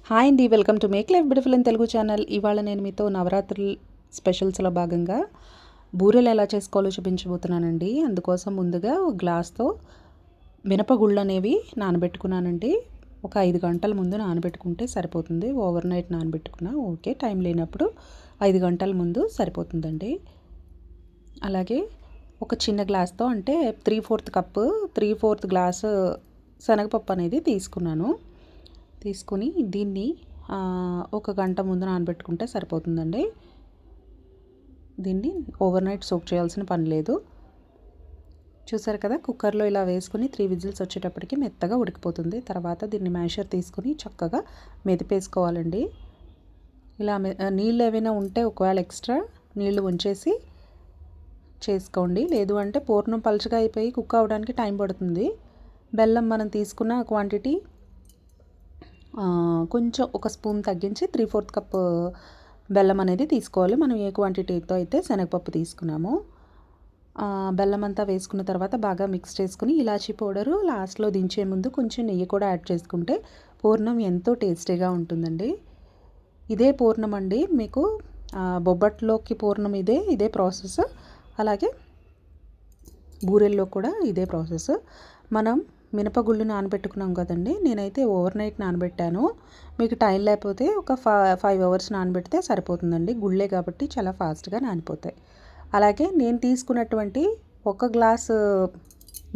Hi అండి, welcome to make life beautiful in Telugu channel. ఇవాళ నేను మీతో నవరాత్రి స్పెషల్స్లో భాగంగా బూరెలు ఎలా చేసుకోవాలో చూపించబోతున్నానండి. అందుకోసం ముందుగా గ్లాస్తో మినపగుళ్ళు అనేవి నానబెట్టుకున్నానండి. ఒక 5 గంటల ముందు నానబెట్టుకుంటే సరిపోతుంది. ఓవర్ నైట్ నానబెట్టుకున్నా ఓకే, టైం లేనప్పుడు 5 గంటల ముందు సరిపోతుందండి. అలాగే ఒక చిన్న గ్లాస్తో అంటే 3/4 కప్పు 3/4 గ్లాసు శనగపప్పు అనేది తీసుకుని దీన్ని ఒక గంట ముందు నానబెట్టుకుంటే సరిపోతుందండి. దీన్ని ఓవర్ నైట్ సోక్ చేయాల్సిన పని లేదు. చూసారు కదా, కుక్కర్లో ఇలా వేసుకుని 3 విజిల్స్ వచ్చేటప్పటికి మెత్తగా ఉడికిపోతుంది. తర్వాత దీన్ని మ్యాషర్ తీసుకుని చక్కగా మెదిపేసుకోవాలండి. ఇలా నీళ్ళు ఏమైనా ఉంటే ఒకవేళ ఎక్స్ట్రా నీళ్లు ఉంచేసి చేసుకోండి. లేదు అంటే పూర్ణం పలుచగా అయిపోయి కుక్ అవ్వడానికి టైం పడుతుంది. బెల్లం మనం తీసుకున్న క్వాంటిటీ కొంచెం ఒక స్పూన్ తగ్గించి 3/4 కప్పు బెల్లం అనేది తీసుకోవాలి. మనం ఏ క్వాంటిటీతో అయితే శనగపప్పు తీసుకున్నామో బెల్లం అంతా వేసుకున్న తర్వాత బాగా మిక్స్ చేసుకుని ఇలాచీ పౌడరు లాస్ట్లో దించే ముందు కొంచెం నెయ్యి కూడా యాడ్ చేసుకుంటే పూర్ణం ఎంతో టేస్టీగా ఉంటుందండి. ఇదే పూర్ణం అండి, మీకు బొబ్బట్లోకి పూర్ణం ఇదే ప్రాసెస్. అలాగే బూరెల్లో కూడా ఇదే ప్రాసెస్. మనం మినపగుళ్ళు నానబెట్టుకున్నాం కదండి, నేనైతే ఓవర్ నైట్ నానబెట్టాను. మీకు టైం లేకపోతే ఒక 5 అవర్స్ నానబెడితే సరిపోతుందండి. గుళ్ళే కాబట్టి చాలా ఫాస్ట్గా నానిపోతాయి. అలాగే నేను తీసుకున్నటువంటి 1 గ్లాసు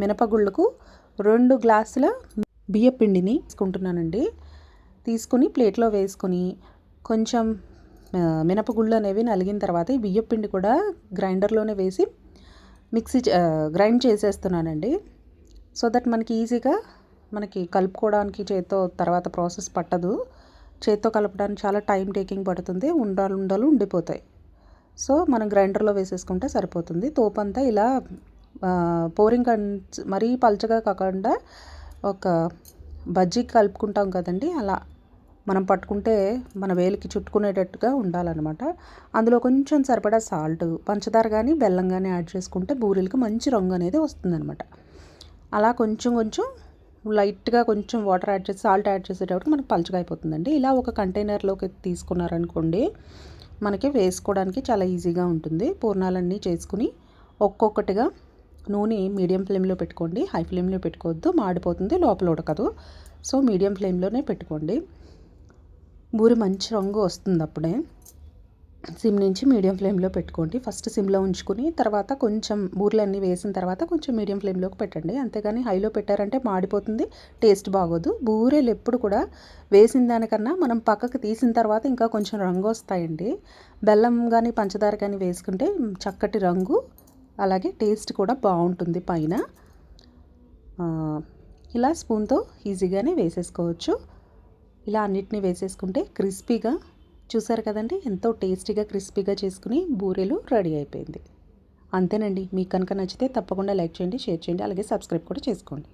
మినపగుళ్ళకు 2 గ్లాసుల బియ్యపిండిని తీసుకుంటున్నానండి. తీసుకుని ప్లేట్లో వేసుకొని కొంచెం మినపగుళ్ళు అనేవి నలిగిన తర్వాత ఈ బియ్యపిండి కూడా గ్రైండర్లోనే వేసి గ్రైండ్ చేసేస్తున్నానండి. సో దట్ మనకి ఈజీగా కలుపుకోవడానికి చేత్తో తర్వాత ప్రాసెస్ పట్టదు. చేత్తో కలపడానికి చాలా టైం టేకింగ్ పడుతుంది, ఉండలు ఉండిపోతాయి. సో మనం గ్రైండర్లో వేసేసుకుంటే సరిపోతుంది. తోపంతా ఇలా పోరింగ్ మరీ పల్చగా కాకుండా ఒక బజ్జీకి కలుపుకుంటాం కదండి, అలా మనం పట్టుకుంటే మన వేలికి చుట్టుకునేటట్టుగా ఉండాలన్నమాట. అందులో కొంచెం సరిపడా సాల్ట్, పంచదార కానీ బెల్లం కానీ యాడ్ చేసుకుంటే బూరెలకి మంచి రంగు అనేది వస్తుందన్నమాట. అలా కొంచెం లైట్గా కొంచెం వాటర్ యాడ్ చేసి సాల్ట్ యాడ్ చేసేటప్పుడు మనకు పలుచగా అయిపోతుందండి. ఇలా ఒక కంటైనర్లోకి తీసుకున్నారనుకోండి, మనకి వేసుకోవడానికి చాలా ఈజీగా ఉంటుంది. పూర్ణాలన్నీ చేసుకుని ఒక్కొక్కటిగా నూనె మీడియం ఫ్లేమ్లో పెట్టుకోండి, హై ఫ్లేమ్లో పెట్టుకోవద్దు, మాడిపోతుంది, లోపల ఉడకదు. సో మీడియం ఫ్లేమ్లోనే పెట్టుకోండి. బూరె మంచి రంగు వస్తుంది అప్పుడే. సిమ్ నుంచి మీడియం ఫ్లేమ్లో పెట్టుకోండి. ఫస్ట్ సిమ్లో ఉంచుకుని తర్వాత కొంచెం బూరెలన్నీ వేసిన తర్వాత కొంచెం మీడియం ఫ్లేమ్లోకి పెట్టండి. అంతేగాని హైలో పెట్టారంటే మాడిపోతుంది, టేస్ట్ బాగోదు. బూరెలు ఎప్పుడు కూడా వేసిన దానికన్నా మనం పక్కకు తీసిన తర్వాత ఇంకా కొంచెం రంగు వస్తాయండి. బెల్లం కానీ పంచదార కానీ వేసుకుంటే చక్కటి రంగు, అలాగే టేస్ట్ కూడా బాగుంటుంది పైన. ఇలా స్పూన్తో ఈజీగానే వేసేసుకోవచ్చు. ఇలా అన్నిటినీ వేసేసుకుంటే క్రిస్పీగా, చూసారు కదండి, ఎంతో టేస్టీగా క్రిస్పీగా చేసుకుని బూరెలు రెడీ అయిపోయింది. అంతేనండి. మీకు కనుక నచ్చితే తప్పకుండా లైక్ చేయండి, షేర్ చేయండి, అలాగే సబ్స్క్రైబ్ కూడా చేసుకోండి.